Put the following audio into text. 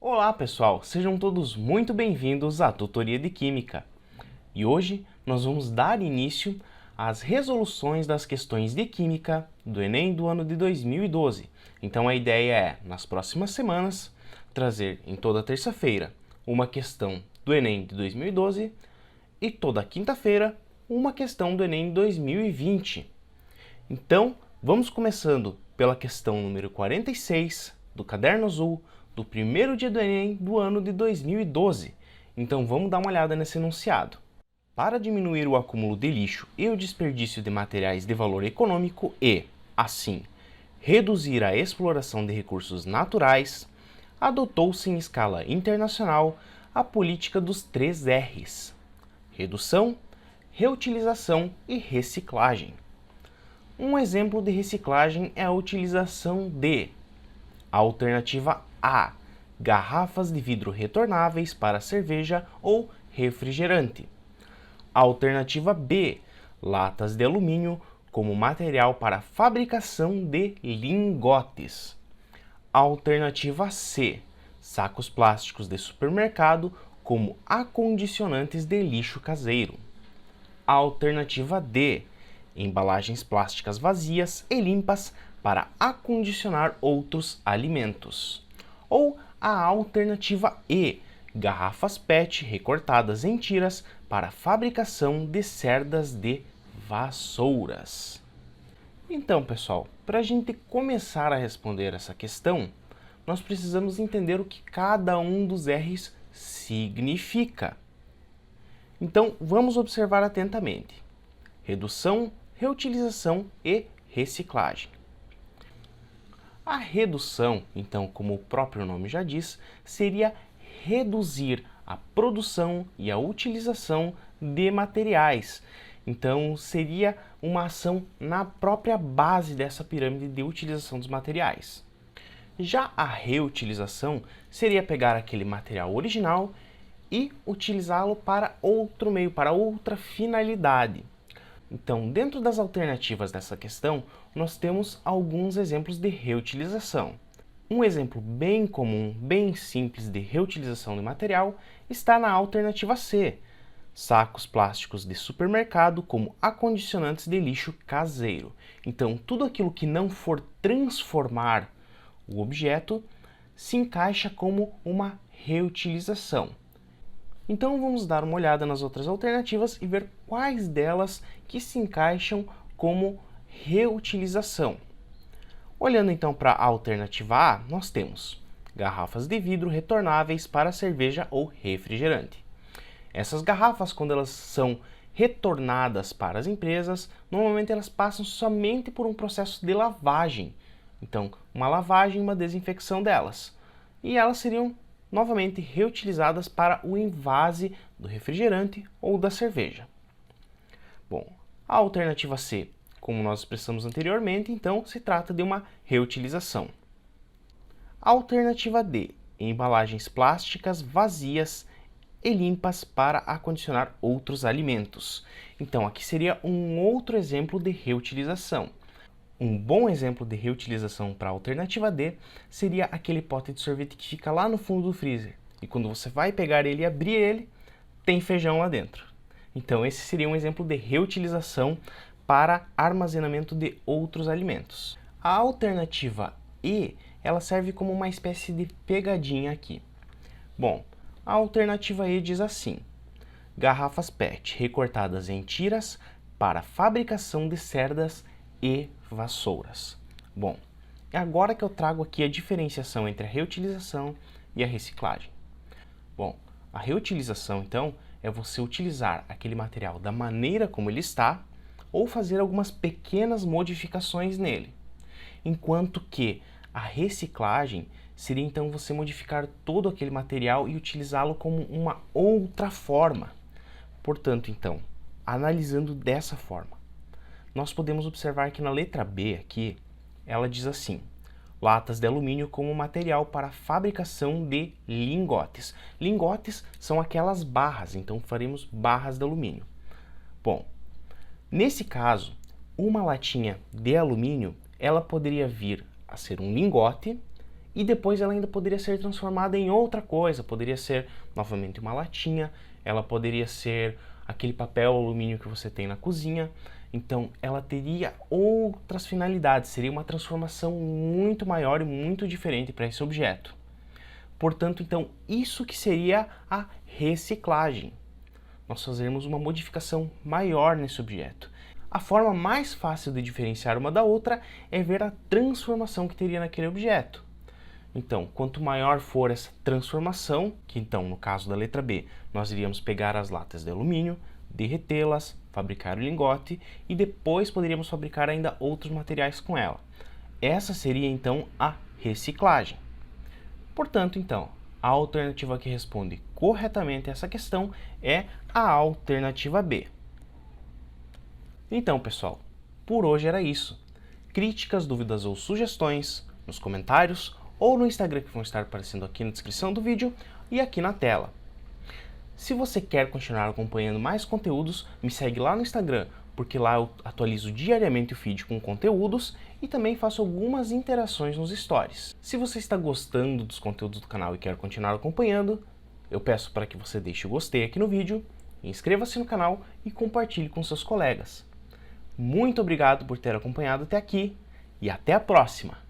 Olá pessoal, sejam todos muito bem-vindos à Tutoria de Química. E hoje nós vamos dar início às resoluções das questões de Química do Enem do ano de 2012. Então a ideia é, nas próximas semanas, trazer em toda terça-feira uma questão do Enem de 2012 e toda quinta-feira uma questão do Enem 2020. Então, vamos começando pela questão número 46 do Caderno Azul do primeiro dia do Enem do ano de 2012. Então, vamos dar uma olhada nesse enunciado. Para diminuir o acúmulo de lixo e o desperdício de materiais de valor econômico e, assim, reduzir a exploração de recursos naturais, adotou-se em escala internacional a política dos 3 R's: redução, reutilização e reciclagem. Um exemplo de reciclagem é a utilização de: a alternativa A, garrafas de vidro retornáveis para cerveja ou refrigerante. A alternativa B, latas de alumínio como material para fabricação de lingotes. A alternativa C, sacos plásticos de supermercado como acondicionantes de lixo caseiro. A alternativa D, embalagens plásticas vazias e limpas para acondicionar outros alimentos. Ou a alternativa E, garrafas PET recortadas em tiras para fabricação de cerdas de vassouras. Então, pessoal, para a gente começar a responder essa questão, nós precisamos entender o que cada um dos R's significa. Então, vamos observar atentamente: redução, reutilização e reciclagem. A redução, então, como o próprio nome já diz, seria reduzir a produção e a utilização de materiais. Então, seria uma ação na própria base dessa pirâmide de utilização dos materiais. Já a reutilização seria pegar aquele material original e utilizá-lo para outro meio, para outra finalidade. Então, dentro das alternativas dessa questão, nós temos alguns exemplos de reutilização. Um exemplo bem comum, bem simples de reutilização de material está na alternativa C, sacos plásticos de supermercado como acondicionantes de lixo caseiro. Então, tudo aquilo que não for transformar o objeto se encaixa como uma reutilização. Então vamos dar uma olhada nas outras alternativas e ver quais delas que se encaixam como reutilização. Olhando então para a alternativa A, nós temos garrafas de vidro retornáveis para cerveja ou refrigerante. Essas garrafas, quando elas são retornadas para as empresas, normalmente elas passam somente por um processo de lavagem. Então, uma lavagem e uma desinfecção delas. E elas seriam novamente reutilizadas para o envase do refrigerante ou da cerveja. Bom, a alternativa C, como nós expressamos anteriormente, então se trata de uma reutilização. A alternativa D, embalagens plásticas vazias e limpas para acondicionar outros alimentos. Então aqui seria um outro exemplo de reutilização. Um bom exemplo de reutilização para a alternativa D seria aquele pote de sorvete que fica lá no fundo do freezer. E quando você vai pegar ele e abrir ele, tem feijão lá dentro. Então esse seria um exemplo de reutilização para armazenamento de outros alimentos. A alternativa E, ela serve como uma espécie de pegadinha aqui. Bom, a alternativa E diz assim: garrafas PET recortadas em tiras para fabricação de cerdas e vassouras. Bom, é agora que eu trago aqui a diferenciação entre a reutilização e a reciclagem. Bom, a reutilização, então, é você utilizar aquele material da maneira como ele está ou fazer algumas pequenas modificações nele. Enquanto que a reciclagem seria, então, você modificar todo aquele material e utilizá-lo como uma outra forma. Portanto, então, analisando dessa forma, nós podemos observar que na letra B aqui, ela diz assim: latas de alumínio como material para fabricação de lingotes. Lingotes são aquelas barras, então faremos barras de alumínio. Bom, nesse caso, uma latinha de alumínio, ela poderia vir a ser um lingote e depois ela ainda poderia ser transformada em outra coisa, poderia ser novamente uma latinha, ela poderia ser aquele papel alumínio que você tem na cozinha. Então ela teria outras finalidades, seria uma transformação muito maior e muito diferente para esse objeto. Portanto, então, isso que seria a reciclagem. Nós fazemos uma modificação maior nesse objeto. A forma mais fácil de diferenciar uma da outra é ver a transformação que teria naquele objeto. Então, quanto maior for essa transformação, que então, no caso da letra B, nós iríamos pegar as latas de alumínio, derretê-las, fabricar o lingote e depois poderíamos fabricar ainda outros materiais com ela. Essa seria então a reciclagem. Portanto, então, a alternativa que responde corretamente a essa questão é a alternativa B. Então, pessoal, por hoje era isso. Críticas, dúvidas ou sugestões nos comentários ou no Instagram que vão estar aparecendo aqui na descrição do vídeo e aqui na tela. Se você quer continuar acompanhando mais conteúdos, me segue lá no Instagram, porque lá eu atualizo diariamente o feed com conteúdos e também faço algumas interações nos stories. Se você está gostando dos conteúdos do canal e quer continuar acompanhando, eu peço para que você deixe o gostei aqui no vídeo, inscreva-se no canal e compartilhe com seus colegas. Muito obrigado por ter acompanhado até aqui e até a próxima!